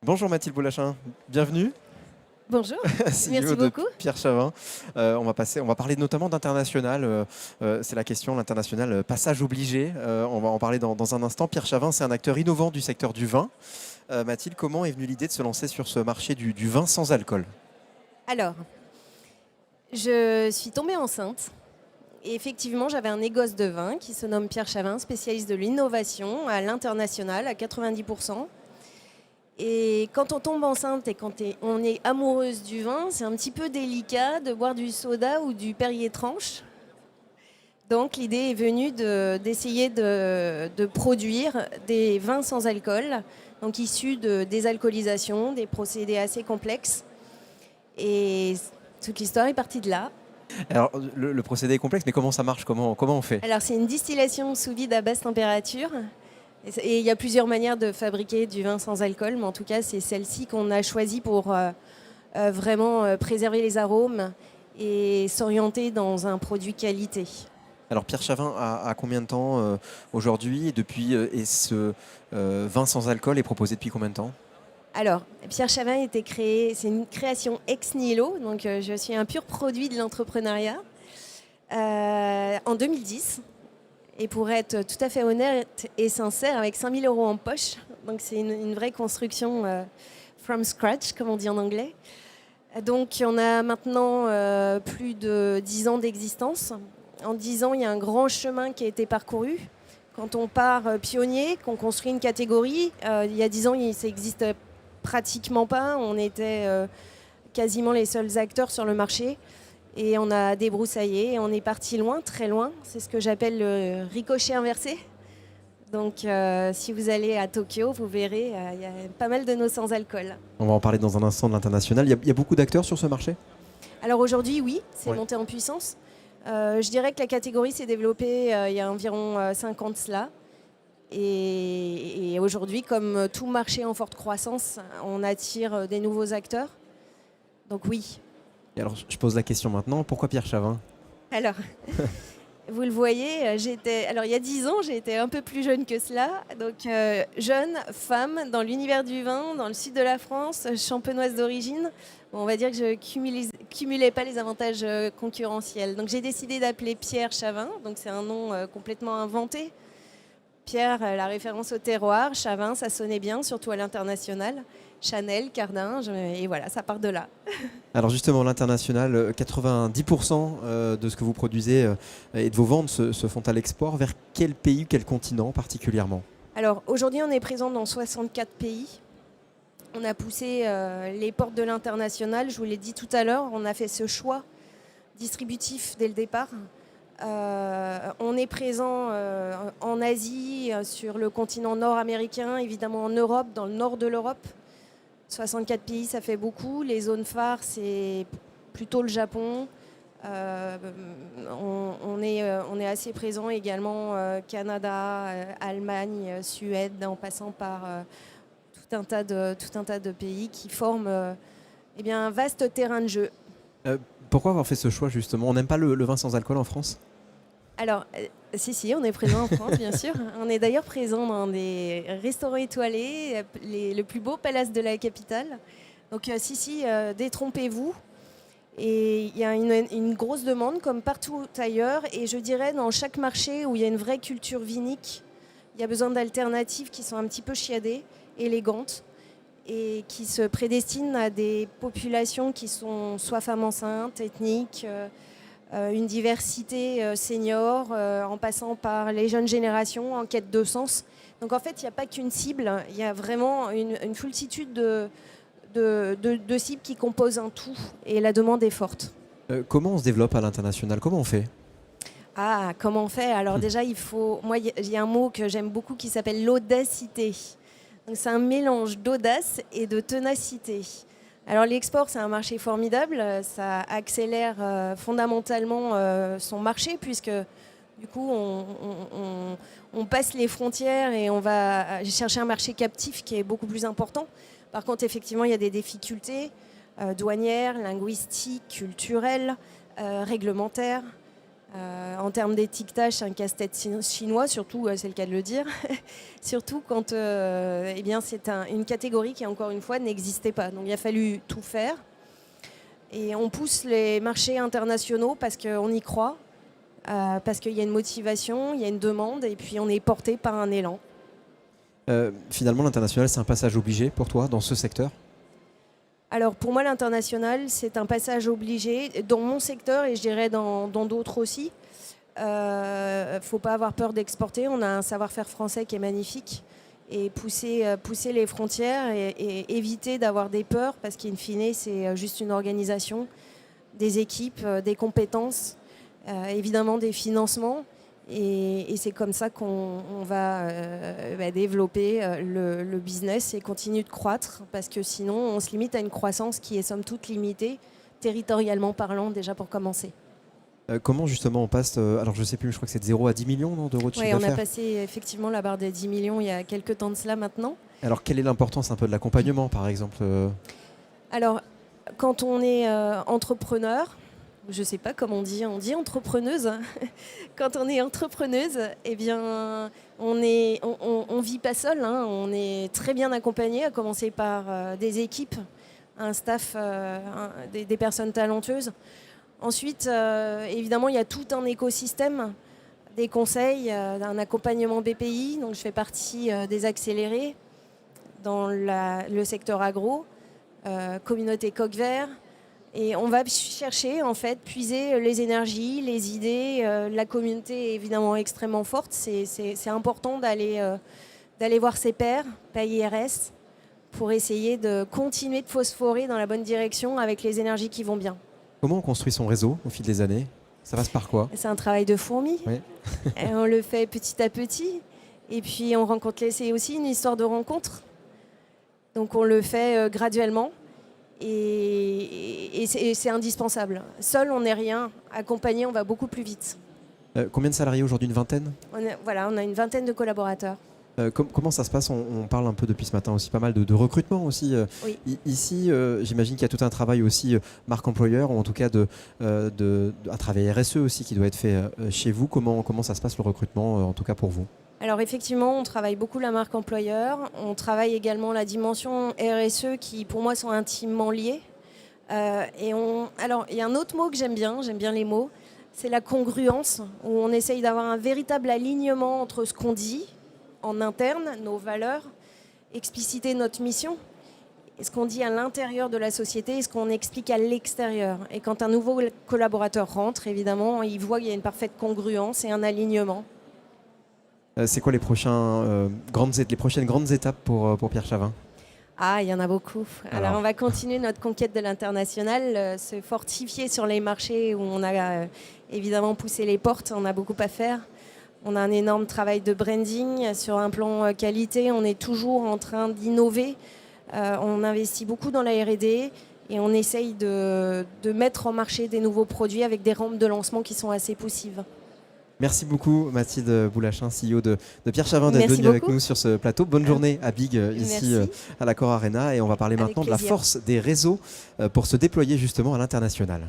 Bonjour Mathilde Boulachin, bienvenue. Bonjour, CEO merci de beaucoup. Pierre Chavin. On va parler notamment d'international. C'est la question, l'international, passage obligé. On va en parler dans un instant. Pierre Chavin, c'est un acteur innovant du secteur du vin. Mathilde, comment est venue l'idée de se lancer sur ce marché du vin sans alcool? Alors, je suis tombée enceinte et effectivement, j'avais un négoce de vin qui se nomme Pierre Chavin, spécialiste de l'innovation à l'international à 90%. Et quand on tombe enceinte et on est amoureuse du vin, c'est un petit peu délicat de boire du soda ou du Perrier Tranche. Donc l'idée est venue d'essayer de produire des vins sans alcool, donc issus de désalcoolisation, des procédés assez complexes. Et toute l'histoire est partie de là. Alors, le procédé est complexe, mais comment ça marche? Comment on fait? Alors c'est une distillation sous vide à basse température. Et il y a plusieurs manières de fabriquer du vin sans alcool, mais en tout cas c'est celle-ci qu'on a choisie pour vraiment préserver les arômes et s'orienter dans un produit qualité. Alors, Pierre Chavin a combien de temps aujourd'hui et ce vin sans alcool est proposé depuis combien de temps? Alors, Pierre Chavin a été créé, c'est une création ex nihilo, donc je suis un pur produit de l'entrepreneuriat, en 2010. Et pour être tout à fait honnête et sincère, avec 5 000 euros en poche, donc c'est une vraie construction from scratch, comme on dit en anglais. Donc on a maintenant plus de 10 ans d'existence. En 10 ans, il y a un grand chemin qui a été parcouru. Quand on part pionnier, qu'on construit une catégorie, il y a 10 ans, ça n'existait pratiquement pas. On était quasiment les seuls acteurs sur le marché. Et on a débroussaillé et on est parti loin, très loin. C'est ce que j'appelle le ricochet inversé. Donc si vous allez à Tokyo, vous verrez, il y a pas mal de nos sans-alcool. On va en parler dans un instant de l'international. Il y a beaucoup d'acteurs sur ce marché? Alors aujourd'hui, oui, c'est Ouais. monté en puissance. Je dirais que la catégorie s'est développée il y a environ 5 ans de cela. Et aujourd'hui, comme tout marché en forte croissance, on attire des nouveaux acteurs. Donc oui. Et alors, je pose la question maintenant, pourquoi Pierre Chavin? Alors, vous le voyez, alors il y a 10 ans, j'étais un peu plus jeune que cela. Donc jeune, femme, dans l'univers du vin, dans le sud de la France, champenoise d'origine. Bon, on va dire que je cumulais pas les avantages concurrentiels. Donc j'ai décidé d'appeler Pierre Chavin. Donc c'est un nom complètement inventé. Pierre, la référence au terroir. Chavin, ça sonnait bien, surtout à l'international. Chanel, Cardin, et voilà, ça part de là. Alors justement, l'international, 90% de ce que vous produisez et de vos ventes se font à l'export. Vers quel pays, quel continent particulièrement? Alors aujourd'hui, on est présent dans 64 pays. On a poussé les portes de l'international. Je vous l'ai dit tout à l'heure, on a fait ce choix distributif dès le départ. On est présent en Asie, sur le continent nord-américain, évidemment en Europe, dans le nord de l'Europe. 64 pays, ça fait beaucoup. Les zones phares, c'est plutôt le Japon. On est assez présent également Canada, Allemagne, Suède, en passant par tout un tas de pays qui forment un vaste terrain de jeu. Pourquoi avoir fait ce choix justement? On n'aime pas le vin sans alcool en France? Alors, si, on est présent en France, bien sûr. On est d'ailleurs présent dans des restaurants étoilés, le plus beau palace de la capitale. Donc, détrompez-vous. Et il y a une grosse demande, comme partout ailleurs. Et je dirais, dans chaque marché où il y a une vraie culture vinique, il y a besoin d'alternatives qui sont un petit peu chiadées, élégantes, et qui se prédestinent à des populations qui sont soit femmes enceintes, ethniques, une diversité senior, en passant par les jeunes générations en quête de sens. Donc en fait, il n'y a pas qu'une cible, il y a vraiment une foultitude de cibles qui composent un tout, et la demande est forte. Comment on se développe à l'international? Comment on fait? Ah, comment on fait? Alors déjà, moi, il y a un mot que j'aime beaucoup qui s'appelle l'audacité. Donc c'est un mélange d'audace et de ténacité. Alors l'export, c'est un marché formidable, ça accélère fondamentalement son marché, puisque du coup on passe les frontières et on va chercher un marché captif qui est beaucoup plus important. Par contre, effectivement, il y a des difficultés douanières, linguistiques, culturelles, réglementaires. En termes d'étiquetage, c'est un casse-tête chinois, surtout, c'est le cas de le dire, surtout quand c'est une catégorie qui, encore une fois, n'existait pas. Donc il a fallu tout faire. Et on pousse les marchés internationaux parce qu'on y croit, parce qu'il y a une motivation, il y a une demande, et puis on est porté par un élan. Finalement, l'international, c'est un passage obligé pour toi dans ce secteur? Alors pour moi, l'international, c'est un passage obligé dans mon secteur et je dirais dans d'autres aussi. Il ne faut pas avoir peur d'exporter. On a un savoir-faire français qui est magnifique. Et pousser les frontières et éviter d'avoir des peurs parce qu'in fine, c'est juste une organisation, des équipes, des compétences, évidemment des financements. Et c'est comme ça qu'on va développer le business et continuer de croître parce que sinon, on se limite à une croissance qui est somme toute limitée, territorialement parlant, déjà pour commencer. Comment justement on passe, alors je ne sais plus, je crois que c'est de 0 à 10 millions d'euros de chiffre d'affaires. Oui, on a passé effectivement la barre des 10 millions il y a quelques temps de cela maintenant. Alors quelle est l'importance un peu de l'accompagnement par exemple? Alors quand on est entrepreneur, je ne sais pas comment on dit entrepreneuse. Quand on est entrepreneuse, eh bien, on vit pas seul, hein. On est très bien accompagné, à commencer par des équipes, un staff, des personnes talentueuses. Ensuite, évidemment, il y a tout un écosystème, des conseils, un accompagnement BPI. Donc, je fais partie des accélérés dans le secteur agro, communauté Coq Vert. Et on va chercher, en fait, puiser les énergies, les idées. La communauté est évidemment extrêmement forte. C'est important d'aller voir ses pairs, PAIRS, pour essayer de continuer de phosphorer dans la bonne direction avec les énergies qui vont bien. Comment on construit son réseau au fil des années? Ça passe par quoi? C'est un travail de fourmi. Oui. On le fait petit à petit. Et puis on rencontre c'est aussi une histoire de rencontre. Donc on le fait graduellement. Et c'est indispensable. Seul, on n'est rien. Accompagné, on va beaucoup plus vite. Combien de salariés aujourd'hui? Une vingtaine? On a une vingtaine de collaborateurs. Comment ça se passe? On parle un peu depuis ce matin aussi pas mal de recrutement aussi. Oui. Ici, j'imagine qu'il y a tout un travail aussi marque employeur, ou en tout cas un travail RSE aussi qui doit être fait chez vous. Comment ça se passe le recrutement, en tout cas pour vous? Alors effectivement, on travaille beaucoup la marque employeur. On travaille également la dimension RSE qui pour moi sont intimement liées. Alors il y a un autre mot que j'aime bien les mots, c'est la congruence, où on essaye d'avoir un véritable alignement entre ce qu'on dit en interne, nos valeurs, expliciter notre mission, et ce qu'on dit à l'intérieur de la société et ce qu'on explique à l'extérieur. Et quand un nouveau collaborateur rentre, évidemment, il voit qu'il y a une parfaite congruence et un alignement. C'est quoi les prochaines grandes étapes pour Pierre Chavin? Ah, il y en a beaucoup. Alors on va continuer notre conquête de l'international, se fortifier sur les marchés où on a évidemment poussé les portes, on a beaucoup à faire. On a un énorme travail de branding sur un plan qualité. On est toujours en train d'innover. On investit beaucoup dans la R&D et on essaye de mettre en marché des nouveaux produits avec des rampes de lancement qui sont assez poussives. Merci beaucoup Mathilde Boulachin, CEO de Pierre Chavin, d'être venue avec nous sur ce plateau. Bonne journée à Big ici à l'Accor Arena, et on va parler maintenant de la force des réseaux pour se déployer justement à l'international.